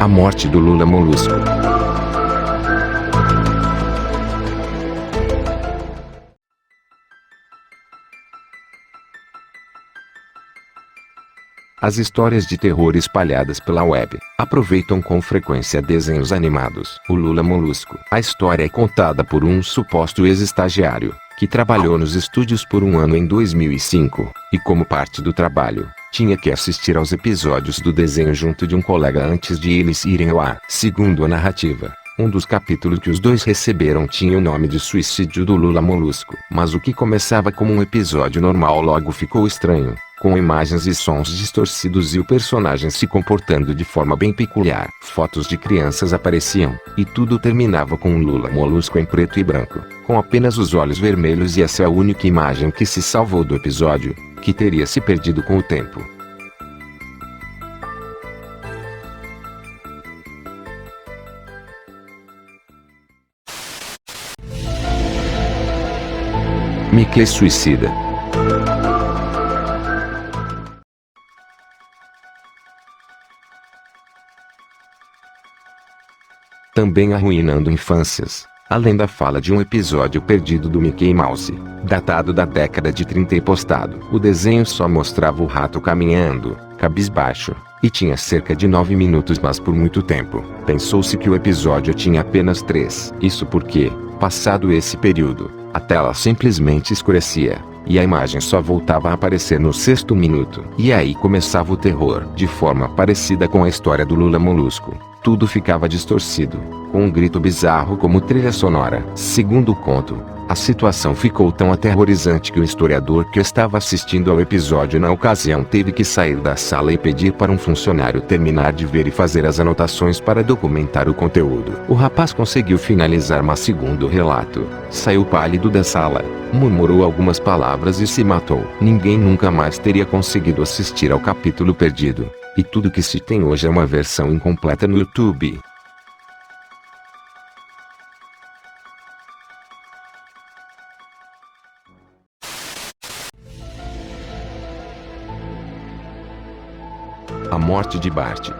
A morte do Lula Molusco. As histórias de terror espalhadas pela web aproveitam com frequência desenhos animados. O Lula Molusco. A história é contada por um suposto ex-estagiário, que trabalhou nos estúdios por um ano em 2005, e como parte do trabalho, tinha que assistir aos episódios do desenho junto de um colega antes de eles irem ao ar. Segundo a narrativa, um dos capítulos que os dois receberam tinha o nome de Suicídio do Lula Molusco. Mas o que começava como um episódio normal logo ficou estranho, com imagens e sons distorcidos e o personagem se comportando de forma bem peculiar. Fotos de crianças apareciam, e tudo terminava com um Lula Molusco em preto e branco, com apenas os olhos vermelhos, e essa é a única imagem que se salvou do episódio, que teria se perdido com o tempo. Mickey suicida. Também arruinando infâncias, além da fala de um episódio perdido do Mickey Mouse, datado da década de 30 e postado. O desenho só mostrava o rato caminhando, cabisbaixo, e tinha cerca de 9 minutos, mas por muito tempo, pensou-se que o episódio tinha apenas 3. Isso porque, passado esse período, a tela simplesmente escurecia, e a imagem só voltava a aparecer no 6º minuto. E aí começava o terror. De forma parecida com a história do Lula Molusco, tudo ficava distorcido, com um grito bizarro como trilha sonora. Segundo o conto, a situação ficou tão aterrorizante que o historiador que estava assistindo ao episódio na ocasião teve que sair da sala e pedir para um funcionário terminar de ver e fazer as anotações para documentar o conteúdo. O rapaz conseguiu finalizar, mas segundo o relato, saiu pálido da sala, murmurou algumas palavras e se matou. Ninguém nunca mais teria conseguido assistir ao capítulo perdido, e tudo que se tem hoje é uma versão incompleta no YouTube. A morte de Bart.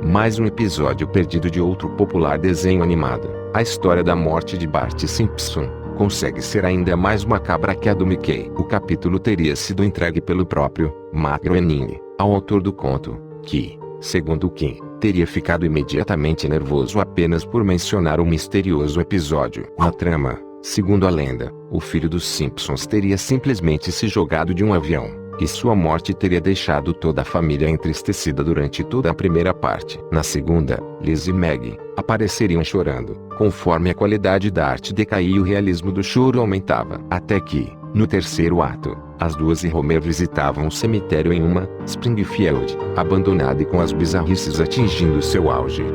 Mais um episódio perdido de outro popular desenho animado. A história da morte de Bart Simpson consegue ser ainda mais macabra que a do Mickey. O capítulo teria sido entregue pelo próprio Matt Groening, ao autor do conto, que, segundo Kim, teria ficado imediatamente nervoso apenas por mencionar o misterioso episódio. Na trama, segundo a lenda, o filho dos Simpsons teria simplesmente se jogado de um avião, e sua morte teria deixado toda a família entristecida durante toda a primeira parte. Na segunda, Liz e Maggie apareceriam chorando, conforme a qualidade da arte decaía e o realismo do choro aumentava. Até que, no terceiro ato, as duas e Homer visitavam um cemitério em uma Springfield abandonada e com as bizarrices atingindo seu auge.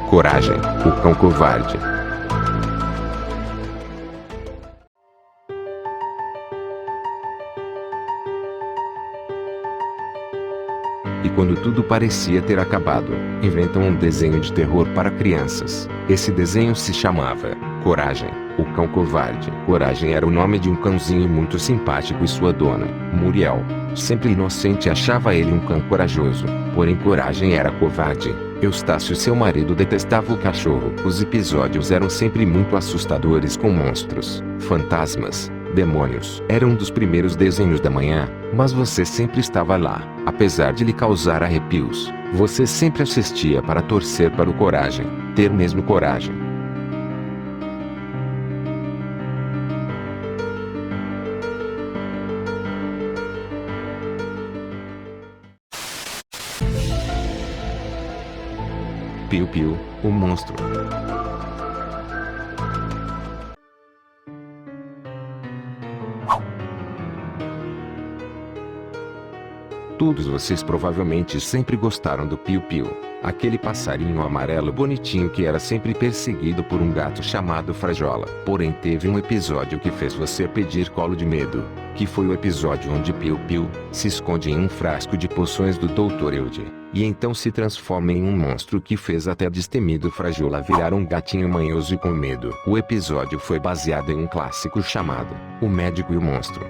Coragem, o cão covarde. E quando tudo parecia ter acabado, inventam um desenho de terror para crianças. Esse desenho se chamava Coragem, o cão covarde. Coragem era o nome de um cãozinho muito simpático e sua dona, Muriel, sempre inocente, achava ele um cão corajoso. Porém, Coragem era covarde. Eustácio, seu marido, detestava o cachorro. Os episódios eram sempre muito assustadores, com monstros, fantasmas, demônios. Era um dos primeiros desenhos da manhã, mas você sempre estava lá. Apesar de lhe causar arrepios, você sempre assistia para torcer para o Coragem ter mesmo coragem. Piu Piu, o monstro. Todos vocês provavelmente sempre gostaram do Piu Piu. Aquele passarinho amarelo bonitinho que era sempre perseguido por um gato chamado Frajola. Porém teve um episódio que fez você pedir colo de medo, que foi o episódio onde Piu Piu se esconde em um frasco de poções do Dr. Eude, e então se transforma em um monstro que fez até destemido Frajola virar um gatinho manhoso e com medo. O episódio foi baseado em um clássico chamado O Médico e o Monstro.